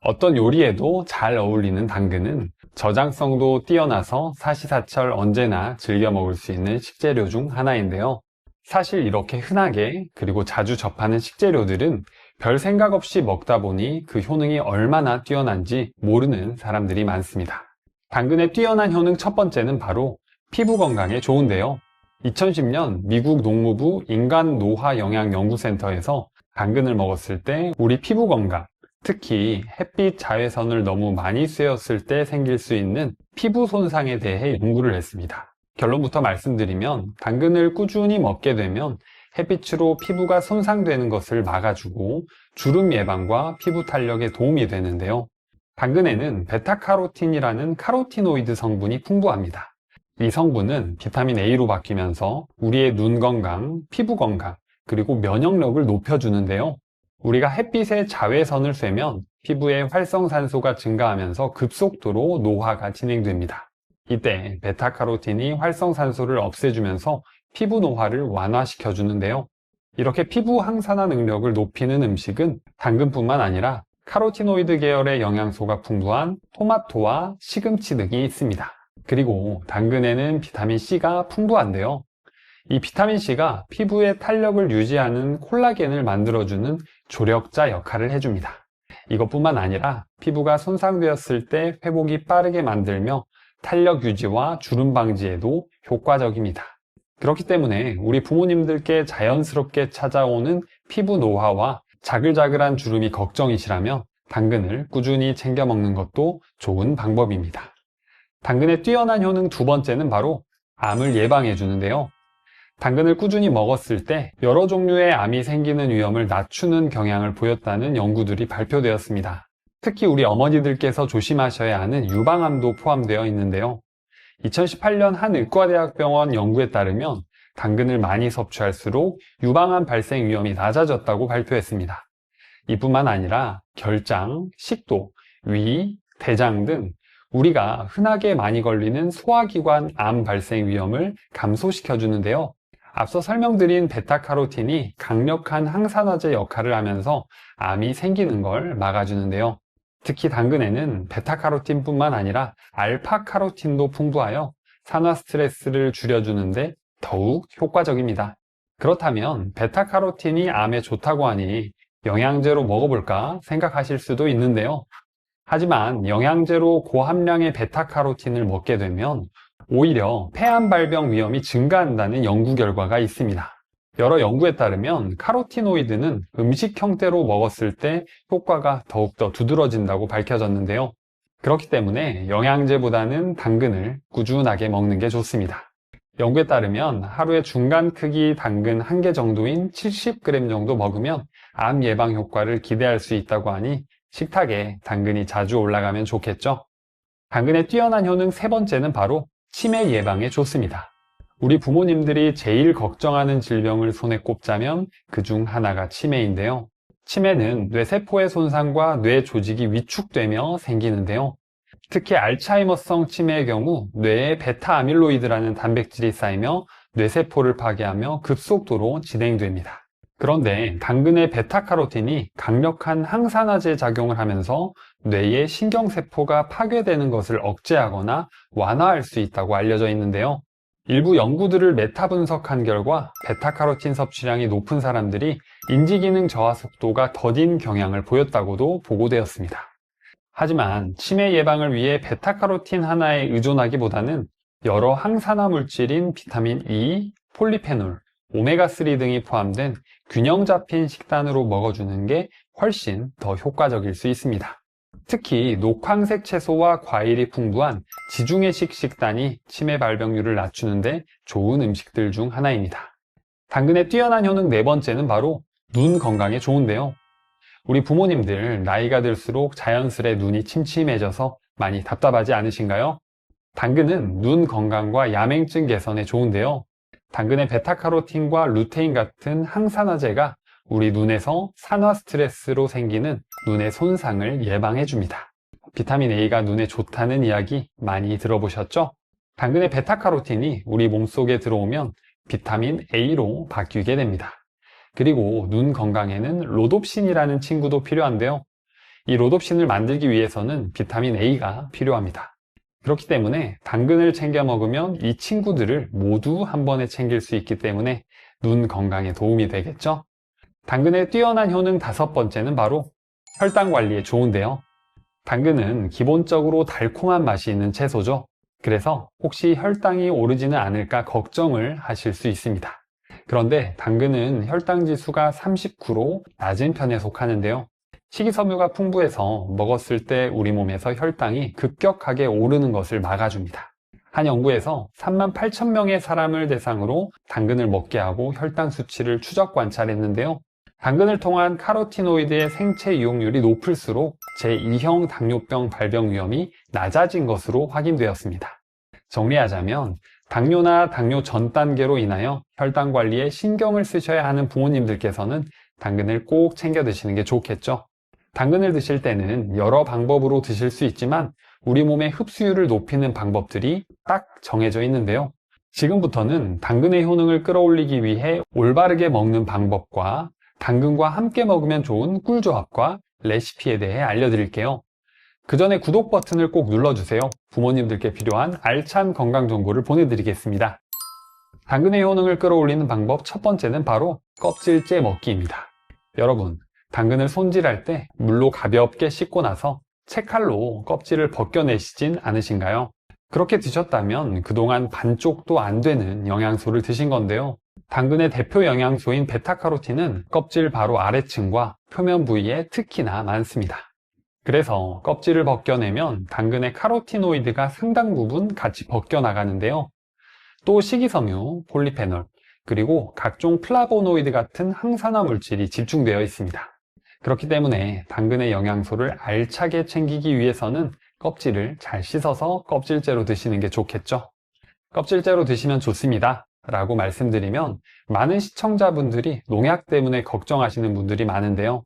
어떤 요리에도 잘 어울리는 당근은 저장성도 뛰어나서 사시사철 언제나 즐겨 먹을 수 있는 식재료 중 하나인데요. 사실 이렇게 흔하게 그리고 자주 접하는 식재료들은 별 생각 없이 먹다 보니 그 효능이 얼마나 뛰어난지 모르는 사람들이 많습니다. 당근의 뛰어난 효능 첫 번째는 바로 피부 건강에 좋은데요. 2010년 미국 농무부 인간노화영양연구센터에서 당근을 먹었을 때 우리 피부 건강, 특히 햇빛 자외선을 너무 많이 쐬었을 때 생길 수 있는 피부 손상에 대해 연구를 했습니다. 결론부터 말씀드리면 당근을 꾸준히 먹게 되면 햇빛으로 피부가 손상되는 것을 막아주고 주름 예방과 피부 탄력에 도움이 되는데요. 당근에는 베타카로틴이라는 카로티노이드 성분이 풍부합니다. 이 성분은 비타민 A로 바뀌면서 우리의 눈 건강, 피부 건강, 그리고 면역력을 높여주는데요. 우리가 햇빛에 자외선을 쐬면 피부의 활성산소가 증가하면서 급속도로 노화가 진행됩니다. 이때 베타카로틴이 활성산소를 없애주면서 피부 노화를 완화시켜주는데요. 이렇게 피부 항산화 능력을 높이는 음식은 당근뿐만 아니라 카로티노이드 계열의 영양소가 풍부한 토마토와 시금치 등이 있습니다. 그리고 당근에는 비타민C가 풍부한데요. 이 비타민C가 피부의 탄력을 유지하는 콜라겐을 만들어주는 조력자 역할을 해줍니다. 이것뿐만 아니라 피부가 손상되었을 때 회복이 빠르게 만들며 탄력 유지와 주름 방지에도 효과적입니다. 그렇기 때문에 우리 부모님들께 자연스럽게 찾아오는 피부 노화와 자글자글한 주름이 걱정이시라면 당근을 꾸준히 챙겨 먹는 것도 좋은 방법입니다. 당근의 뛰어난 효능 두 번째는 바로 암을 예방해 주는데요. 당근을 꾸준히 먹었을 때 여러 종류의 암이 생기는 위험을 낮추는 경향을 보였다는 연구들이 발표되었습니다. 특히 우리 어머니들께서 조심하셔야 하는 유방암도 포함되어 있는데요. 2018년 한 의과대학병원 연구에 따르면 당근을 많이 섭취할수록 유방암 발생 위험이 낮아졌다고 발표했습니다. 이뿐만 아니라 결장, 식도, 위, 대장 등 우리가 흔하게 많이 걸리는 소화기관 암 발생 위험을 감소시켜 주는데요. 앞서 설명드린 베타카로틴이 강력한 항산화제 역할을 하면서 암이 생기는 걸 막아주는데요. 특히 당근에는 베타카로틴뿐만 아니라 알파카로틴도 풍부하여 산화 스트레스를 줄여주는데 더욱 효과적입니다. 그렇다면 베타카로틴이 암에 좋다고 하니 영양제로 먹어볼까 생각하실 수도 있는데요. 하지만 영양제로 고함량의 베타카로틴을 먹게 되면 오히려 폐암 발병 위험이 증가한다는 연구 결과가 있습니다. 여러 연구에 따르면 카로티노이드는 음식 형태로 먹었을 때 효과가 더욱더 두드러진다고 밝혀졌는데요. 그렇기 때문에 영양제보다는 당근을 꾸준하게 먹는 게 좋습니다. 연구에 따르면 하루에 중간 크기 당근 1개 정도인 70g 정도 먹으면 암 예방 효과를 기대할 수 있다고 하니 식탁에 당근이 자주 올라가면 좋겠죠? 당근의 뛰어난 효능 세 번째는 바로 치매 예방에 좋습니다. 우리 부모님들이 제일 걱정하는 질병을 손에 꼽자면 그중 하나가 치매인데요. 치매는 뇌세포의 손상과 뇌 조직이 위축되며 생기는데요. 특히 알츠하이머성 치매의 경우 뇌에 베타아밀로이드라는 단백질이 쌓이며 뇌세포를 파괴하며 급속도로 진행됩니다. 그런데 당근의 베타카로틴이 강력한 항산화제 작용을 하면서 뇌의 신경세포가 파괴되는 것을 억제하거나 완화할 수 있다고 알려져 있는데요. 일부 연구들을 메타 분석한 결과 베타카로틴 섭취량이 높은 사람들이 인지기능 저하 속도가 더딘 경향을 보였다고도 보고되었습니다. 하지만 치매 예방을 위해 베타카로틴 하나에 의존하기보다는 여러 항산화 물질인 비타민 E, 폴리페놀, 오메가3 등이 포함된 균형 잡힌 식단으로 먹어주는 게 훨씬 더 효과적일 수 있습니다. 특히 녹황색 채소와 과일이 풍부한 지중해식 식단이 치매 발병률을 낮추는데 좋은 음식들 중 하나입니다. 당근의 뛰어난 효능 네 번째는 바로 눈 건강에 좋은데요. 우리 부모님들 나이가 들수록 자연스레 눈이 침침해져서 많이 답답하지 않으신가요? 당근은 눈 건강과 야맹증 개선에 좋은데요. 당근의 베타카로틴과 루테인 같은 항산화제가 우리 눈에서 산화 스트레스로 생기는 눈의 손상을 예방해 줍니다. 비타민 A가 눈에 좋다는 이야기 많이 들어보셨죠? 당근의 베타카로틴이 우리 몸속에 들어오면 비타민 A로 바뀌게 됩니다. 그리고 눈 건강에는 로놉신이라는 친구도 필요한데요. 이 로놉신을 만들기 위해서는 비타민 A가 필요합니다. 그렇기 때문에 당근을 챙겨 먹으면 이 친구들을 모두 한 번에 챙길 수 있기 때문에 눈 건강에 도움이 되겠죠? 당근의 뛰어난 효능 5번째는 바로 혈당 관리에 좋은데요. 당근은 기본적으로 달콤한 맛이 있는 채소죠. 그래서 혹시 혈당이 오르지는 않을까 걱정을 하실 수 있습니다. 그런데 당근은 혈당 지수가 39로 낮은 편에 속하는데요. 식이섬유가 풍부해서 먹었을 때 우리 몸에서 혈당이 급격하게 오르는 것을 막아줍니다. 한 연구에서 38,000명의 사람을 대상으로 당근을 먹게 하고 혈당 수치를 추적 관찰했는데요. 당근을 통한 카로티노이드의 생체 이용률이 높을수록 제2형 당뇨병 발병 위험이 낮아진 것으로 확인되었습니다. 정리하자면 당뇨나 당뇨 전 단계로 인하여 혈당 관리에 신경을 쓰셔야 하는 부모님들께서는 당근을 꼭 챙겨 드시는 게 좋겠죠. 당근을 드실 때는 여러 방법으로 드실 수 있지만 우리 몸의 흡수율을 높이는 방법들이 딱 정해져 있는데요. 지금부터는 당근의 효능을 끌어올리기 위해 올바르게 먹는 방법과 당근과 함께 먹으면 좋은 꿀조합과 레시피에 대해 알려드릴게요. 그 전에 구독 버튼을 꼭 눌러주세요. 부모님들께 필요한 알찬 건강 정보를 보내드리겠습니다. 당근의 효능을 끌어올리는 방법 첫 번째는 바로 껍질째 먹기입니다. 여러분, 당근을 손질할 때 물로 가볍게 씻고 나서 채칼로 껍질을 벗겨내시진 않으신가요? 그렇게 드셨다면 그동안 반쪽도 안 되는 영양소를 드신 건데요. 당근의 대표 영양소인 베타카로틴은 껍질 바로 아래층과 표면 부위에 특히나 많습니다. 그래서 껍질을 벗겨내면 당근의 카로티노이드가 상당 부분 같이 벗겨나가는데요. 또 식이섬유, 폴리페놀, 그리고 각종 플라보노이드 같은 항산화 물질이 집중되어 있습니다. 그렇기 때문에 당근의 영양소를 알차게 챙기기 위해서는 껍질을 잘 씻어서 껍질째로 드시는 게 좋겠죠. 껍질째로 드시면 좋습니다 라고 말씀드리면 많은 시청자분들이 농약 때문에 걱정하시는 분들이 많은데요.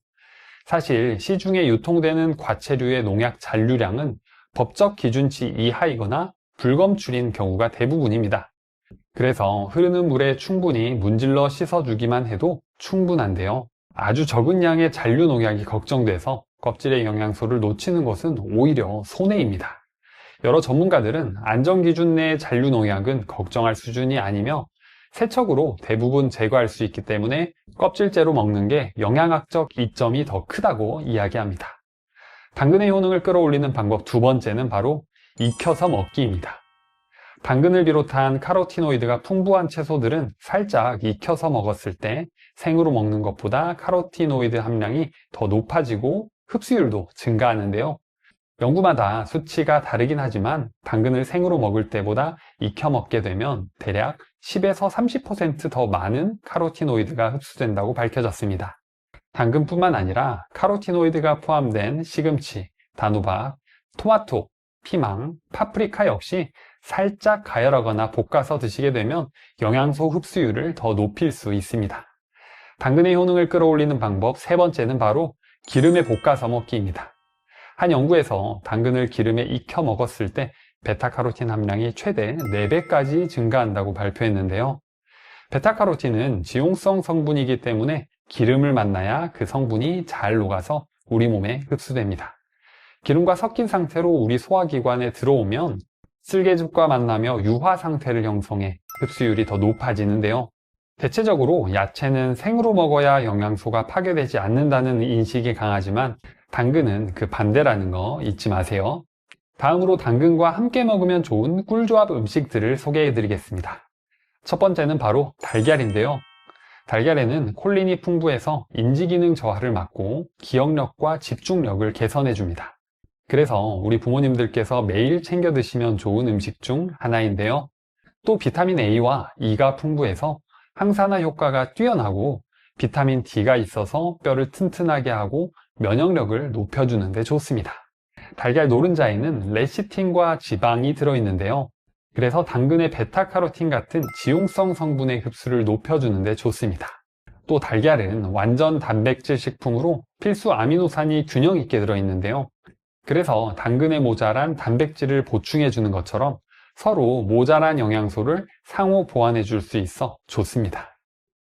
사실 시중에 유통되는 과체류의 농약 잔류량은 법적 기준치 이하이거나 불검출인 경우가 대부분입니다. 그래서 흐르는 물에 충분히 문질러 씻어주기만 해도 충분한데요. 아주 적은 양의 잔류 농약이 걱정돼서 껍질의 영양소를 놓치는 것은 오히려 손해입니다. 여러 전문가들은 안전기준 내의 잔류 농약은 걱정할 수준이 아니며 세척으로 대부분 제거할 수 있기 때문에 껍질째로 먹는 게 영양학적 이점이 더 크다고 이야기합니다. 당근의 효능을 끌어올리는 방법 두 번째는 바로 익혀서 먹기입니다. 당근을 비롯한 카로티노이드가 풍부한 채소들은 살짝 익혀서 먹었을 때 생으로 먹는 것보다 카로티노이드 함량이 더 높아지고 흡수율도 증가하는데요. 연구마다 수치가 다르긴 하지만 당근을 생으로 먹을 때보다 익혀 먹게 되면 대략 10에서 30% 더 많은 카로티노이드가 흡수된다고 밝혀졌습니다. 당근뿐만 아니라 카로티노이드가 포함된 시금치, 단호박, 토마토, 피망, 파프리카 역시 살짝 가열하거나 볶아서 드시게 되면 영양소 흡수율을 더 높일 수 있습니다. 당근의 효능을 끌어올리는 방법 세 번째는 바로 기름에 볶아서 먹기입니다. 한 연구에서 당근을 기름에 익혀 먹었을 때 베타카로틴 함량이 최대 4배까지 증가한다고 발표했는데요. 베타카로틴은 지용성 성분이기 때문에 기름을 만나야 그 성분이 잘 녹아서 우리 몸에 흡수됩니다. 기름과 섞인 상태로 우리 소화기관에 들어오면 쓸개즙과 만나며 유화 상태를 형성해 흡수율이 더 높아지는데요. 대체적으로 야채는 생으로 먹어야 영양소가 파괴되지 않는다는 인식이 강하지만 당근은 그 반대라는 거 잊지 마세요. 다음으로 당근과 함께 먹으면 좋은 꿀조합 음식들을 소개해 드리겠습니다. 첫 번째는 바로 달걀인데요. 달걀에는 콜린이 풍부해서 인지기능 저하를 막고 기억력과 집중력을 개선해 줍니다. 그래서 우리 부모님들께서 매일 챙겨 드시면 좋은 음식 중 하나인데요. 또 비타민 A와 E가 풍부해서 항산화 효과가 뛰어나고 비타민 D가 있어서 뼈를 튼튼하게 하고 면역력을 높여주는 데 좋습니다. 달걀 노른자에는 레시틴과 지방이 들어있는데요. 그래서 당근의 베타카로틴 같은 지용성 성분의 흡수를 높여주는 데 좋습니다. 또 달걀은 완전 단백질 식품으로 필수 아미노산이 균형 있게 들어있는데요. 그래서 당근에 모자란 단백질을 보충해 주는 것처럼 서로 모자란 영양소를 상호 보완해 줄 수 있어 좋습니다.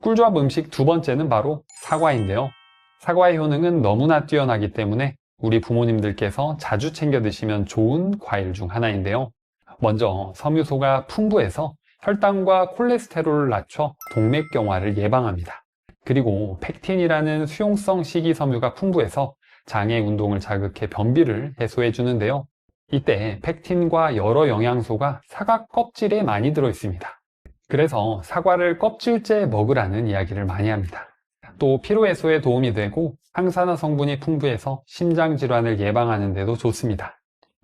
꿀조합 음식 두 번째는 바로 사과인데요. 사과의 효능은 너무나 뛰어나기 때문에 우리 부모님들께서 자주 챙겨 드시면 좋은 과일 중 하나인데요. 먼저 섬유소가 풍부해서 혈당과 콜레스테롤을 낮춰 동맥경화를 예방합니다. 그리고 펙틴이라는 수용성 식이섬유가 풍부해서 장의 운동을 자극해 변비를 해소해 주는데요. 이때 펙틴과 여러 영양소가 사과 껍질에 많이 들어 있습니다. 그래서 사과를 껍질째 먹으라는 이야기를 많이 합니다. 또 피로 해소에 도움이 되고 항산화 성분이 풍부해서 심장 질환을 예방하는 데도 좋습니다.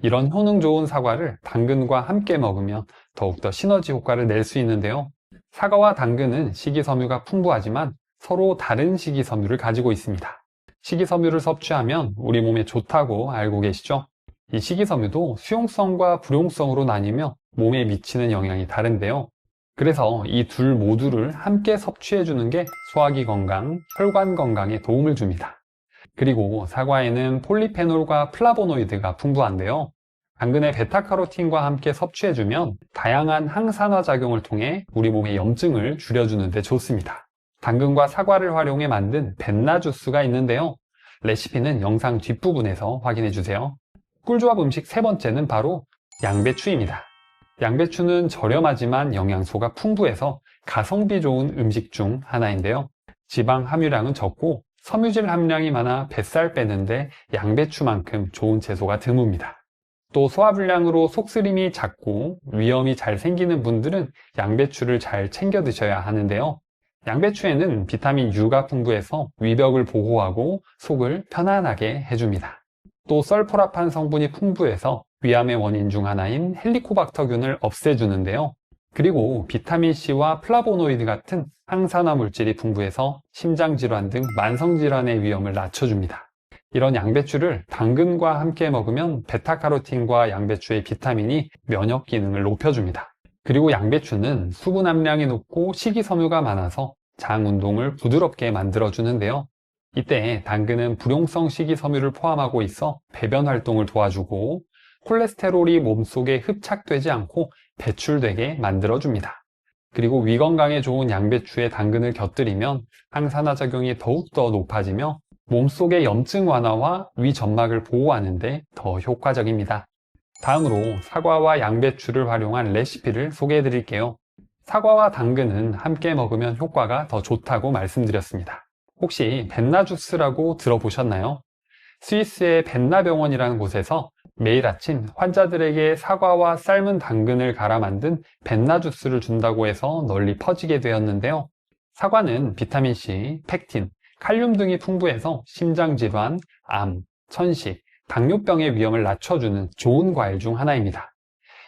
이런 효능 좋은 사과를 당근과 함께 먹으면 더욱더 시너지 효과를 낼 수 있는데요. 사과와 당근은 식이섬유가 풍부하지만 서로 다른 식이섬유를 가지고 있습니다. 식이섬유를 섭취하면 우리 몸에 좋다고 알고 계시죠? 이 식이섬유도 수용성과 불용성으로 나뉘며 몸에 미치는 영향이 다른데요. 그래서 이 둘 모두를 함께 섭취해 주는 게 소화기 건강, 혈관 건강에 도움을 줍니다. 그리고 사과에는 폴리페놀과 플라보노이드가 풍부한데요. 당근의 베타카로틴과 함께 섭취해주면 다양한 항산화 작용을 통해 우리 몸의 염증을 줄여주는 데 좋습니다. 당근과 사과를 활용해 만든 벤나 주스가 있는데요. 레시피는 영상 뒷부분에서 확인해주세요. 꿀조합 음식 세 번째는 바로 양배추입니다. 양배추는 저렴하지만 영양소가 풍부해서 가성비 좋은 음식 중 하나인데요. 지방 함유량은 적고 섬유질 함량이 많아 뱃살 빼는데 양배추만큼 좋은 채소가 드뭅니다. 또 소화불량으로 속쓰림이 잦고 위염이 잘 생기는 분들은 양배추를 잘 챙겨 드셔야 하는데요. 양배추에는 비타민 U가 풍부해서 위벽을 보호하고 속을 편안하게 해줍니다. 또 썰포라판 성분이 풍부해서 위암의 원인 중 하나인 헬리코박터균을 없애주는데요. 그리고 비타민C와 플라보노이드 같은 항산화 물질이 풍부해서 심장질환 등 만성질환의 위험을 낮춰줍니다. 이런 양배추를 당근과 함께 먹으면 베타카로틴과 양배추의 비타민이 면역 기능을 높여줍니다. 그리고 양배추는 수분 함량이 높고 식이섬유가 많아서 장 운동을 부드럽게 만들어주는데요. 이때 당근은 불용성 식이섬유를 포함하고 있어 배변 활동을 도와주고 콜레스테롤이 몸속에 흡착되지 않고 배출되게 만들어줍니다. 그리고 위 건강에 좋은 양배추에 당근을 곁들이면 항산화 작용이 더욱더 높아지며 몸속의 염증 완화와 위 점막을 보호하는 데 더 효과적입니다. 다음으로 사과와 양배추를 활용한 레시피를 소개해 드릴게요. 사과와 당근은 함께 먹으면 효과가 더 좋다고 말씀드렸습니다. 혹시 벤나 주스라고 들어보셨나요? 스위스의 벤나 병원이라는 곳에서 매일 아침 환자들에게 사과와 삶은 당근을 갈아 만든 벤나 주스를 준다고 해서 널리 퍼지게 되었는데요. 사과는 비타민C, 펙틴, 칼륨 등이 풍부해서 심장질환, 암, 천식, 당뇨병의 위험을 낮춰주는 좋은 과일 중 하나입니다.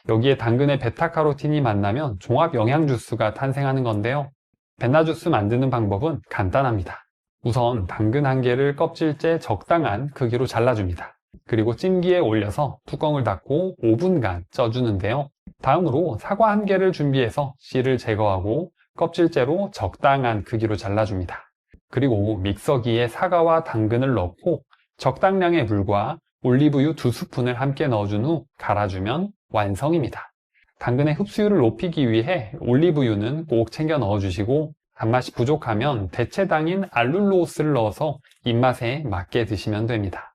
여기에 당근의 베타카로틴이 만나면 종합 영양 주스가 탄생하는 건데요. 벤나 주스 만드는 방법은 간단합니다. 우선 당근 한 개를 껍질째 적당한 크기로 잘라줍니다. 그리고 찜기에 올려서 뚜껑을 닫고 5분간 쪄주는데요. 다음으로 사과 한 개를 준비해서 씨를 제거하고 껍질째로 적당한 크기로 잘라줍니다. 그리고 믹서기에 사과와 당근을 넣고 적당량의 물과 올리브유 2스푼을 함께 넣어준 후 갈아주면 완성입니다. 당근의 흡수율을 높이기 위해 올리브유는 꼭 챙겨 넣어주시고 단맛이 부족하면 대체당인 알룰로스를 넣어서 입맛에 맞게 드시면 됩니다.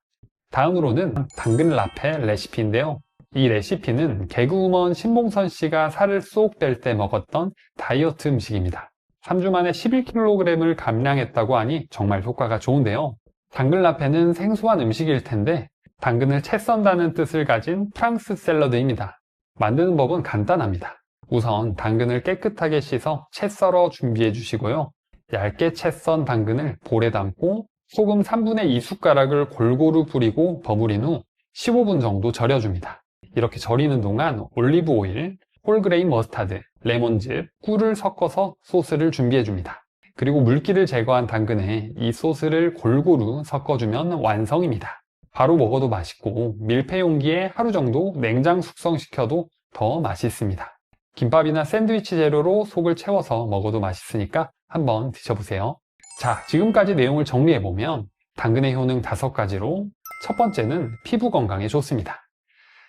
다음으로는 당근 라페 레시피인데요. 이 레시피는 개그우먼 신봉선 씨가 살을 쏙 뺄 때 먹었던 다이어트 음식입니다. 3주 만에 11kg을 감량했다고 하니 정말 효과가 좋은데요. 당근 라페는 생소한 음식일 텐데 당근을 채 썬다는 뜻을 가진 프랑스 샐러드입니다. 만드는 법은 간단합니다. 우선 당근을 깨끗하게 씻어 채 썰어 준비해 주시고요. 얇게 채 썬 당근을 볼에 담고 소금 3분의 2숟가락을 골고루 뿌리고 버무린 후 15분 정도 절여줍니다. 이렇게 절이는 동안 올리브 오일, 홀그레인 머스타드, 레몬즙, 꿀을 섞어서 소스를 준비해 줍니다. 그리고 물기를 제거한 당근에 이 소스를 골고루 섞어주면 완성입니다. 바로 먹어도 맛있고 밀폐 용기에 하루 정도 냉장 숙성시켜도 더 맛있습니다. 김밥이나 샌드위치 재료로 속을 채워서 먹어도 맛있으니까 한번 드셔보세요. 자, 지금까지 내용을 정리해보면 당근의 효능 5가지로 첫 번째는 피부 건강에 좋습니다.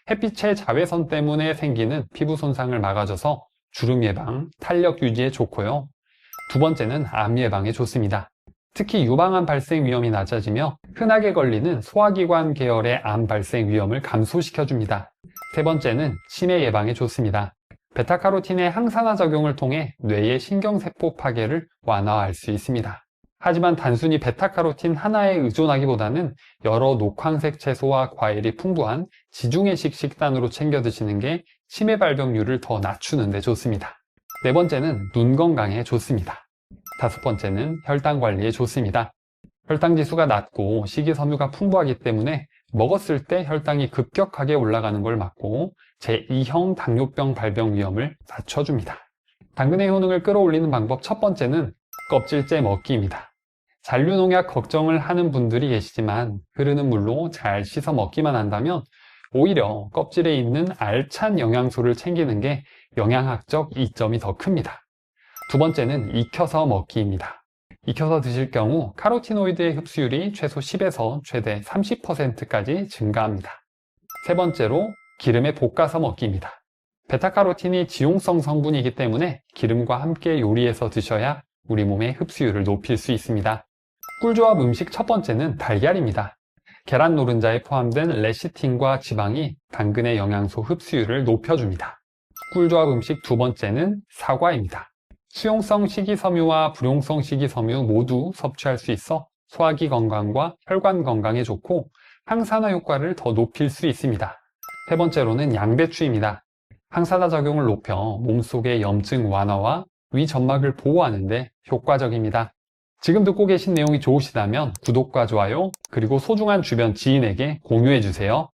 햇빛의 자외선 때문에 생기는 피부 손상을 막아줘서 주름 예방, 탄력 유지에 좋고요. 두 번째는 암 예방에 좋습니다. 특히 유방암 발생 위험이 낮아지며 흔하게 걸리는 소화기관 계열의 암 발생 위험을 감소시켜줍니다. 세 번째는 치매 예방에 좋습니다. 베타카로틴의 항산화 작용을 통해 뇌의 신경세포 파괴를 완화할 수 있습니다. 하지만 단순히 베타카로틴 하나에 의존하기보다는 여러 녹황색 채소와 과일이 풍부한 지중해식 식단으로 챙겨 드시는 게 치매 발병률을 더 낮추는 데 좋습니다. 네 번째는 눈 건강에 좋습니다. 다섯 번째는 혈당 관리에 좋습니다. 혈당 지수가 낮고 식이섬유가 풍부하기 때문에 먹었을 때 혈당이 급격하게 올라가는 걸 막고 제2형 당뇨병 발병 위험을 낮춰줍니다. 당근의 효능을 끌어올리는 방법 첫 번째는 껍질째 먹기입니다. 잔류농약 걱정을 하는 분들이 계시지만 흐르는 물로 잘 씻어 먹기만 한다면 오히려 껍질에 있는 알찬 영양소를 챙기는 게 영양학적 이점이 더 큽니다. 두 번째는 익혀서 먹기입니다. 익혀서 드실 경우 카로티노이드의 흡수율이 최소 10에서 최대 30%까지 증가합니다. 세 번째로 기름에 볶아서 먹기입니다. 베타카로틴이 지용성 성분이기 때문에 기름과 함께 요리해서 드셔야 우리 몸의 흡수율을 높일 수 있습니다. 꿀조합 음식 첫 번째는 달걀입니다. 계란 노른자에 포함된 레시틴과 지방이 당근의 영양소 흡수율을 높여줍니다. 꿀조합 음식 두 번째는 사과입니다. 수용성 식이섬유와 불용성 식이섬유 모두 섭취할 수 있어 소화기 건강과 혈관 건강에 좋고 항산화 효과를 더 높일 수 있습니다. 세 번째로는 양배추입니다. 항산화 작용을 높여 몸속의 염증 완화와 위 점막을 보호하는 데 효과적입니다. 지금 듣고 계신 내용이 좋으시다면 구독과 좋아요, 그리고 소중한 주변 지인에게 공유해 주세요.